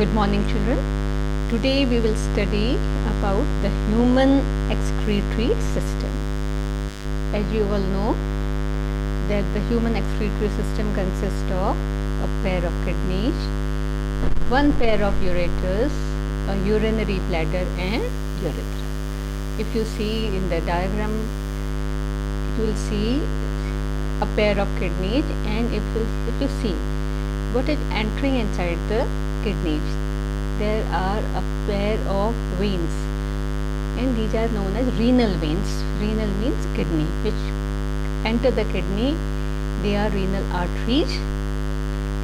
Good morning, children. Today we will study about the human excretory system. As you all know that the human excretory system consists of a pair of kidneys, one pair of ureters, a urinary bladder and urethra. If you see in the diagram, you will see a pair of kidneys, and if you see what is entering inside the kidneys, there are a pair of veins, and these are known as renal veins. Renal means kidney, which enter the kidney. They are renal arteries,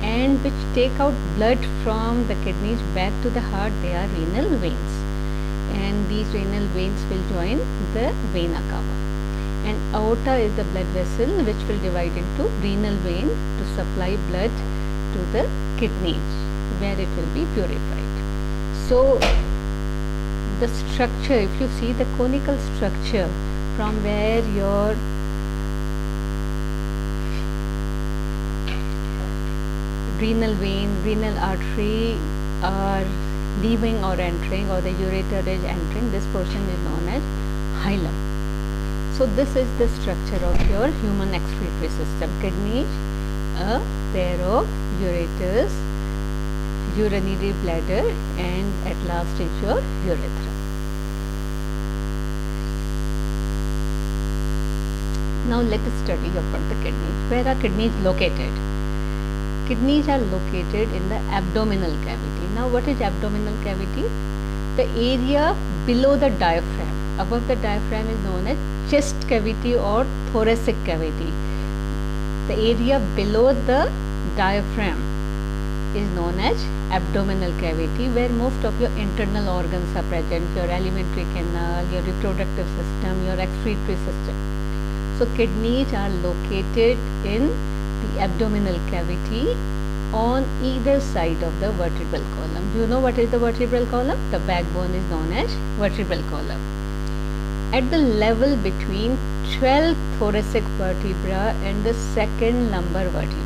and which take out blood from the kidneys back to the heart. They are renal veins, and these renal veins will join the vena cava. And aorta is the blood vessel which will divide into renal vein to supply blood to the kidneys, where it will be purified. So the structure, if you see the conical structure from where your renal vein, renal artery are leaving or entering, or the ureter is entering, this portion is known as hilum. So this is the structure of your human excretory system. Kidneys, a pair of ureters, urinary bladder, and at last is your urethra. Now let us study about the kidneys. Where are kidneys located? Kidneys are located in the abdominal cavity. Now what is abdominal cavity? The area below the diaphragm. Above the diaphragm is known as chest cavity or thoracic cavity. The area below the diaphragm is known as abdominal cavity, where most of your internal organs are present, your alimentary canal, your reproductive system, your excretory system. So kidneys are located in the abdominal cavity on either side of the vertebral column. Do you know what is the vertebral column? The backbone is known as vertebral column. At the level between 12 thoracic vertebra and the second lumbar vertebra.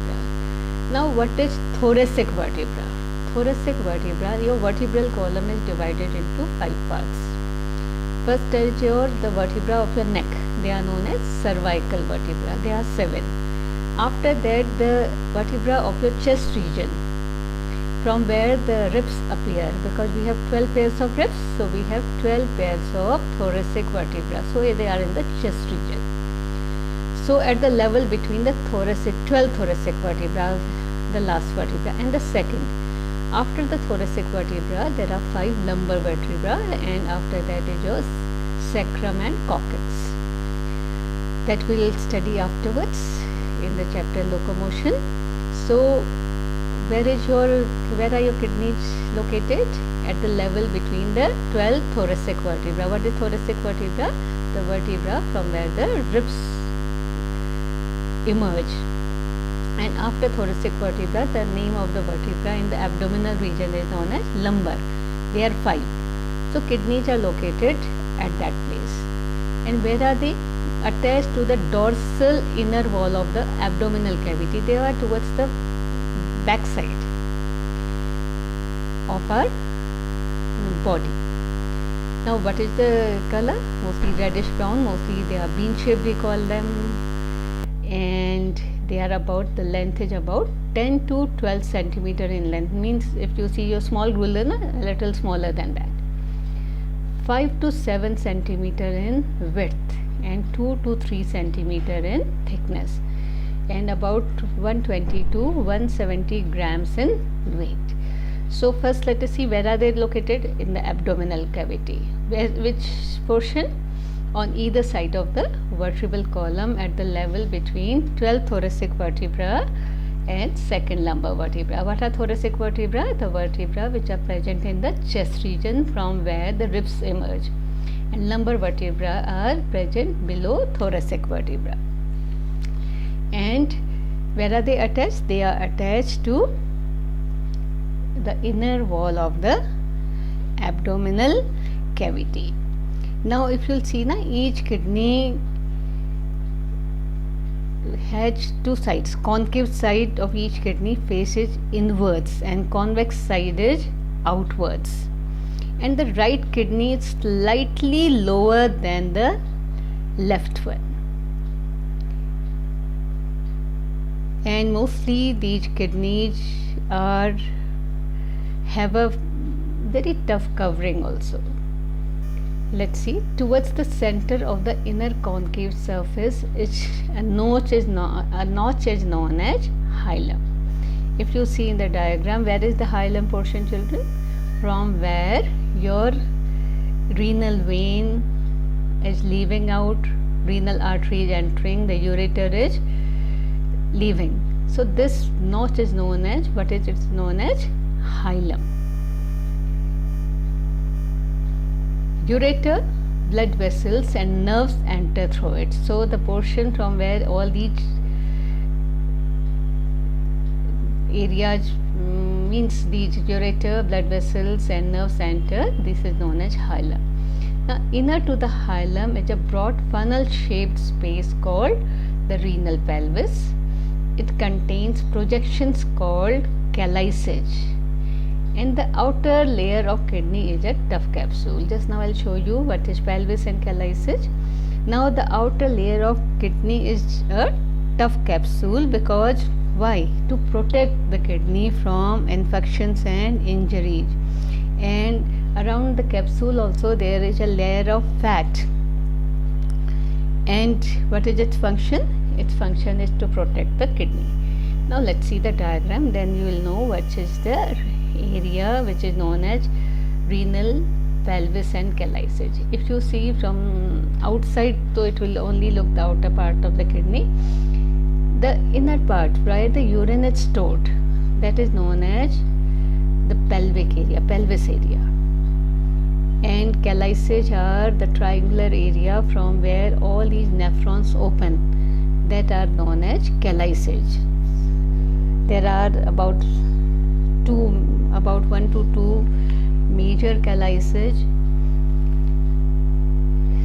Now what is thoracic vertebra? Thoracic vertebra, your vertebral column is divided into 5 parts. First is the vertebra of your neck. They are known as cervical vertebra. There are 7. After that, the vertebra of your chest region, from where the ribs appear, because we have 12 pairs of ribs, so we have 12 pairs of thoracic vertebra. So they are in the chest region. So at the level between the 12 thoracic vertebra, the last vertebra, and the second. After the thoracic vertebra, there are 5 lumbar vertebra, and after that is your sacrum and coccyx. That we will study afterwards in the chapter locomotion. So where are your kidneys located? At the level between the 12 thoracic vertebra. What is thoracic vertebra? The vertebra from where the ribs emerge. And after thoracic vertebra, the name of the vertebra in the abdominal region is known as lumbar. They are 5. So kidneys are located at that place. And where are they? Attached to the dorsal inner wall of the abdominal cavity. They are towards the back side of our body. Now what is the color? Mostly reddish brown, mostly they are bean shaped, we call them, and they are about, the length is about 10 to 12 centimeter in length. Means if you see your small ruler, a little smaller than that. 5 to 7 centimeter in width and 2 to 3 centimeter in thickness, and about 120 to 170 grams in weight. So first let us see where are they located in the abdominal cavity. Which portion? On either side of the vertebral column at the level between 12 thoracic vertebra and second lumbar vertebra. What are thoracic vertebra? The vertebra which are present in the chest region from where the ribs emerge. And lumbar vertebra are present below thoracic vertebra. And where are they attached? They are attached to the inner wall of the abdominal cavity. Now if you will see, each kidney has two sides. Concave side of each kidney faces inwards and convex side is outwards, and the right kidney is slightly lower than the left one. And mostly these kidneys have a very tough covering also. Let's see, towards the center of the inner concave surface a notch is known as hilum. If you see in the diagram, where is the hilum portion, children? From where your renal vein is leaving out, renal artery is entering, the ureter is leaving. So this notch is known as, what is it known as? Hilum. Ureter, blood vessels and nerves enter through it. So the portion from where all these areas means these ureter, blood vessels and nerves enter, this is known as hilum. Now inner to the hilum is a broad funnel shaped space called the renal pelvis. It contains projections called calyces, and the outer layer of kidney is a tough capsule. Just now I'll show you what is pelvis and calyces. Now the outer layer of kidney is a tough capsule, because why? To protect the kidney from infections and injuries. And around the capsule also there is a layer of fat. And what is its function? Its function is to protect the kidney. Now let's see the diagram, then you will know what is the area which is known as renal pelvis and calyces. If you see from outside, so it will only look the outer part of the kidney. The inner part where the urine is stored, that is known as the pelvic area, pelvis area. And calyces are the triangular area from where all these nephrons open, that are known as calyces. There are about 1 to 2 major calyces.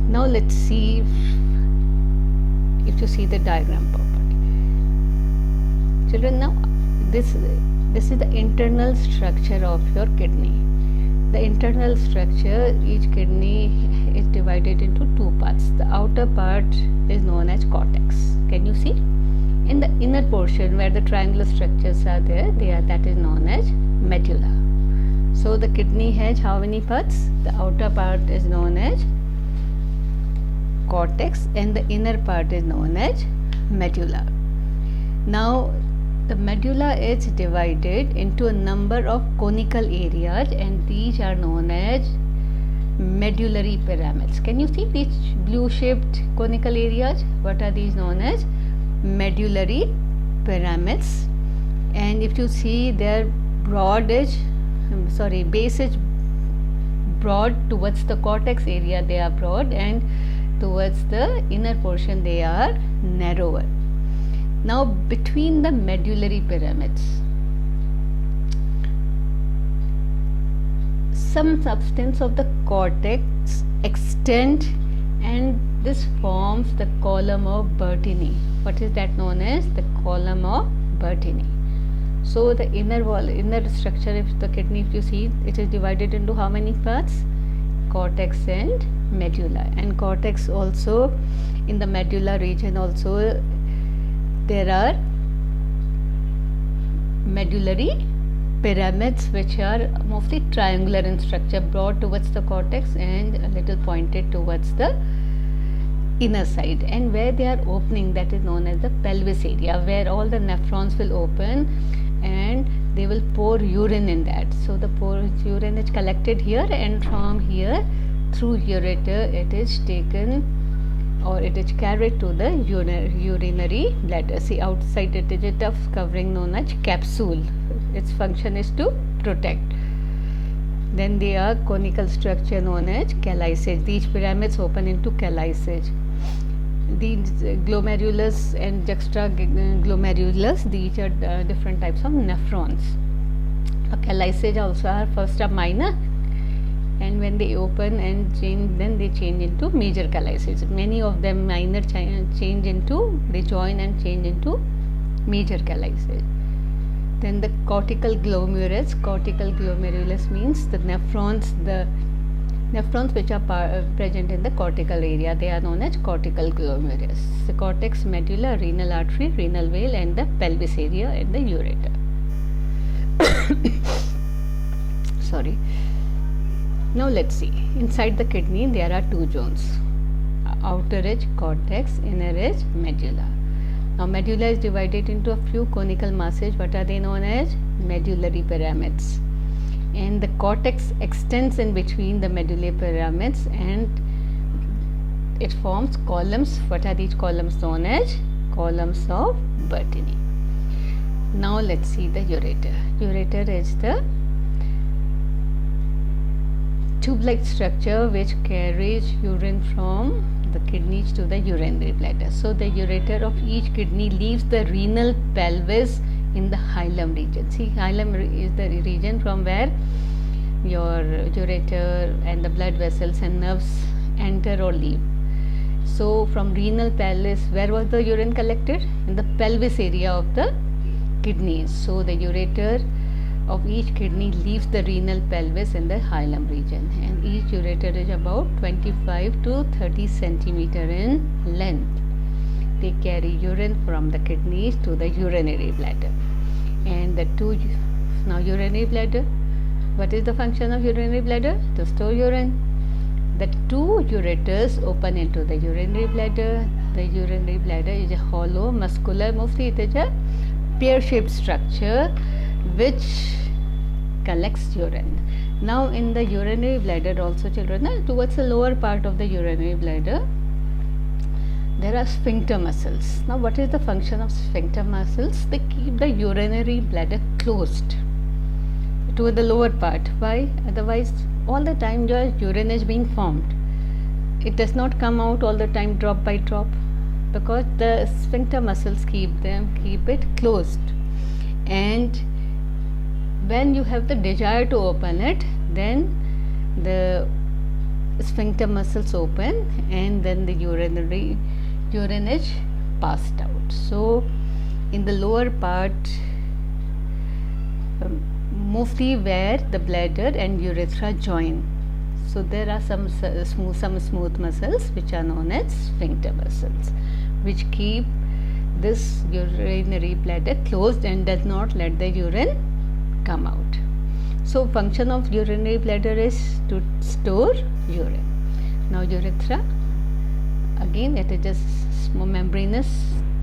Now let's see if you see the diagram properly. Children, now this is the internal structure of your kidney. The internal structure, each kidney is divided into two parts. The outer part is known as cortex. Can you see? In the inner portion where the triangular structures are there, that is known as medulla. So the kidney has how many parts? The outer part is known as cortex and the inner part is known as medulla. Now the medulla is divided into a number of conical areas, and these are known as medullary pyramids. Can you see these blue shaped conical areas? What are these known as? Medullary pyramids. And if you see their base is broad towards the cortex area, they are broad, and towards the inner portion they are narrower. Now between the medullary pyramids, some substance of the cortex extend, and this forms the column of Bertini. What is that known as? The column of Bertini. So the inner structure of the kidney, if you see, it is divided into how many parts? Cortex and medulla. And cortex also, in the medulla region also there are medullary pyramids, which are mostly triangular in structure, broad towards the cortex and a little pointed towards the inner side. And where they are opening, that is known as the pelvis area, where all the nephrons will open and they will pour urine in that. So the urine is collected here, and from here through ureter it is taken, or it is carried to the urinary bladder. See, outside it is a tough covering known as capsule. Its function is to protect. Then they are conical structure known as calyces. These pyramids open into calyces. These glomerulus and juxtaglomerulus, these are different types of nephrons. Calyces also are first are minor, and when they open and change, then they change into major calyces. Many of them minor they join and change into major calyces. Then the cortical glomerulus. Cortical glomerulus means the nephrons which are present in the cortical area. They are known as cortical glomerulus. The cortex, medulla, renal artery, renal vein, and the pelvis area and the ureter. Sorry. Now let's see. Inside the kidney there are two zones. Outer edge cortex, inner edge medulla. Now medulla is divided into a few conical masses. What are they known as? Medullary pyramids. And the cortex extends in between the medullary pyramids and it forms columns. What are these columns known as? Columns of Bertini. Now let's see the ureter. Ureter is the tube-like structure which carries urine from the kidneys to the urinary bladder. So the ureter of each kidney leaves the renal pelvis in the hilum region. See, hilum is the region from where your ureter and the blood vessels and nerves enter or leave. So from renal pelvis, where was the urine collected? In the pelvis area of the kidneys. So the ureter of each kidney leaves the renal pelvis in the hilum region, and each ureter is about 25 to 30 centimeter in length. They carry urine from the kidneys to the urinary bladder. And the now urinary bladder, what is the function of urinary bladder? To store urine. The two ureters open into the urinary bladder. The urinary bladder is a hollow, muscular, mostly it is a pear-shaped structure which collects urine. Now in the urinary bladder also, children, towards the lower part of the urinary bladder there are sphincter muscles. Now what is the function of sphincter muscles? They keep the urinary bladder closed to the lower part. Why? Otherwise all the time your urine is being formed. It does not come out all the time drop by drop because the sphincter muscles keep it closed. And when you have the desire to open it, then the sphincter muscles open and then the urine is passed out. So in the lower part, mostly where the bladder and urethra join, so there are some smooth muscles which are known as sphincter muscles, which keep this urinary bladder closed and does not let the urine come out. So function of urinary bladder is to store urine. Now urethra, again it is just membranous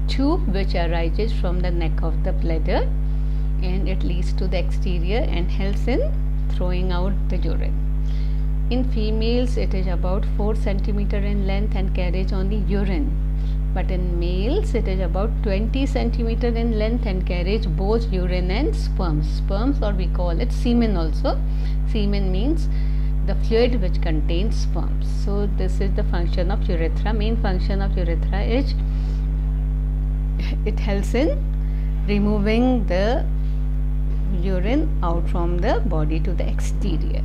tube which arises from the neck of the bladder and it leads to the exterior and helps in throwing out the urine. In females it is about 4 centimeter in length and carries only urine, but in males it is about 20 centimeter in length and carries both urine and sperms, or we call it semen also. Semen means the fluid which contains sperms. So this is the function of urethra. Main function of urethra is it helps in removing the urine out from the body to the exterior.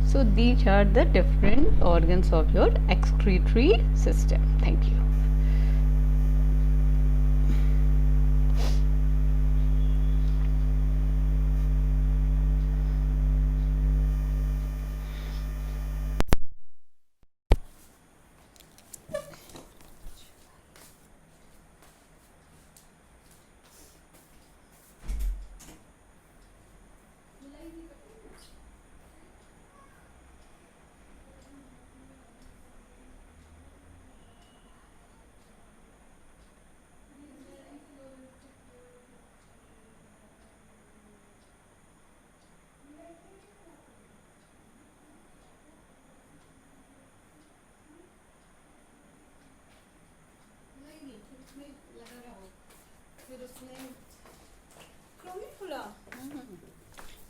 So these are the different organs of your excretory system. Thank you. क्यों नहीं खुला?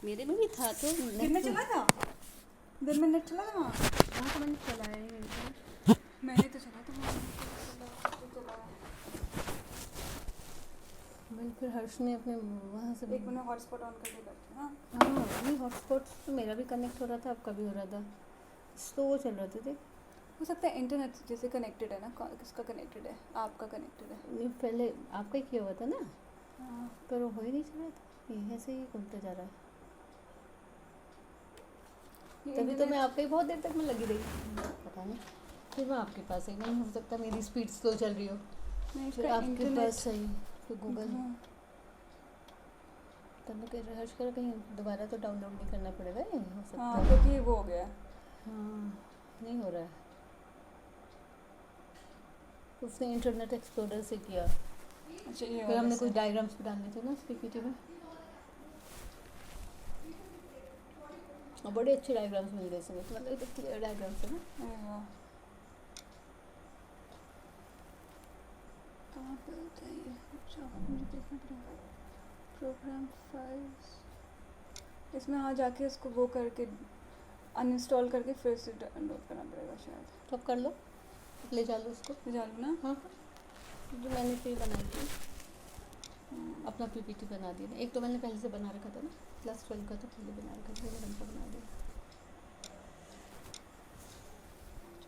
मेरे में भी था तो दिन में चला था? दिन में नेट चला था वहाँ? वहाँ तो मैंने चलाया ही नहीं था। मैंने तो चला था वहाँ। मैंने फिर हर्ष ने अपने वहाँ से एक मिनट हॉटस्पॉट ऑन करके करते हैं। हाँ नहीं, हॉटस्पॉट तो मेरा भी कनेक्ट हो रहा था, आपका भी हो रहा था, स्लो चल रहे थे। हो सकता है इंटरनेट जैसे कनेक्टेड है ना, किसका कनेक्टेड है? आपका कनेक्टेड है। नहीं, पहले आपका ही किया हुआ था ना। हाँ, पर वो हो ही नहीं चल रहा था। ये ऐसे ही घूमते जा रहा है। ये तभी तो इंटरनेट- मैं आपके बहुत देर तक मैं लगी रही, पता नहीं फिर मैं आपके पास ही नहीं हो सकता मेरी स्पीड स्लो चल रही हो, नहीं, फिर इसका आपके इंटरनेट- पास सही तो गूगल हाँ, तब मैं कह हर्ष कर कहीं दोबारा तो डाउनलोड नहीं करना पड़ेगा, ये हो सकता हाँ है। क्योंकि वो हो गया है। हाँ नहीं हो रहा है, उसने इंटरनेट एक्सप्लोरर से किया, अच्छा ये फिर वाला हमने से। कुछ डायग्राम्स भी डालने थे ना उस पीपीटी में, और बड़े अच्छे डायग्राम्स मिल गए इसमें, तो मतलब क्लियर डायग्राम्स है ना। अरे वाह, कहाँ पे होता है ये? अच्छा मुझे देखना पड़ेगा। प्रोग्राम फाइल्स, इसमें हाँ जाके उसको वो करके अनइंस्टॉल करके फिर से डाउनलोड करना पड़ेगा शायद। तो अब कर लो, ले जा लो उसको। ले जा लूँ ना? हाँ जो मैंने फिर बनाई थी, अपना पीपीटी बना दिया ना, एक तो मैंने पहले से बना रखा था ना, क्लास 12 का तो पहले बना रखा था, 11 का बना दिया।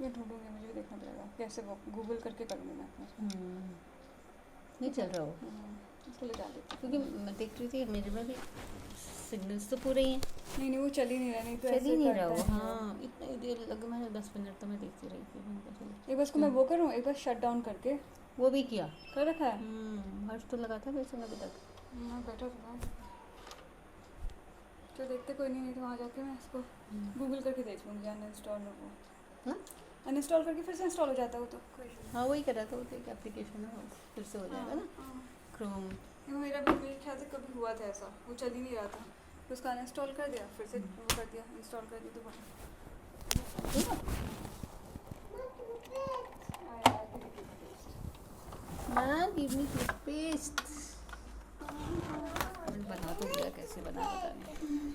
मैं ढूंढूंगी, मुझे भी देखना पड़ेगा कैसे वो गूगल करके करूँगी मैं अपना। नहीं चल रहा हो, इसको ले जा देती क्योंकि मैं देख रही थी मेरे में भी सिग्नल्स तो पूरे ही हैं, नहीं वो चल ही नहीं रहा, नहीं तो चल ऐसे ही नहीं करता रहा वो। है। हाँ इतनी देर लगे, मैंने 10 मिनट तो मैं देखती रही थी, मैंने कहा चलो। एक बार इसको मैं वो करूँ, एक बार शट डाउन करके वो भी किया, कर रखा है। हर्ष तो लगा था मेरे संग अभी तक। मैं बैठा था, तो देखते कोई नहीं तो वहाँ जाके मैं इसको गूगल करके देख लूँगी अनइंस्टॉल में वो। हाँ अनइंस्टॉल करके फिर से इंस्टॉल हो जाता है वो तो कोई issue हाँ वही करा था, वो तो एक एप्लीकेशन है, वो फिर से हो नहीं। जाएगा ना हाँ, क्रोम। वो मेरा भी मेरे ख्याल से कभी हुआ था ऐसा, वो चल ही नहीं रहा था, फिर उसका अनइंस्टॉल कर दिया, फिर से वो कर दिया, इंस्टॉल कर दिया हाँ गिव मी टूथपेस्ट, बना तो दिया, कैसे बना पता नहीं।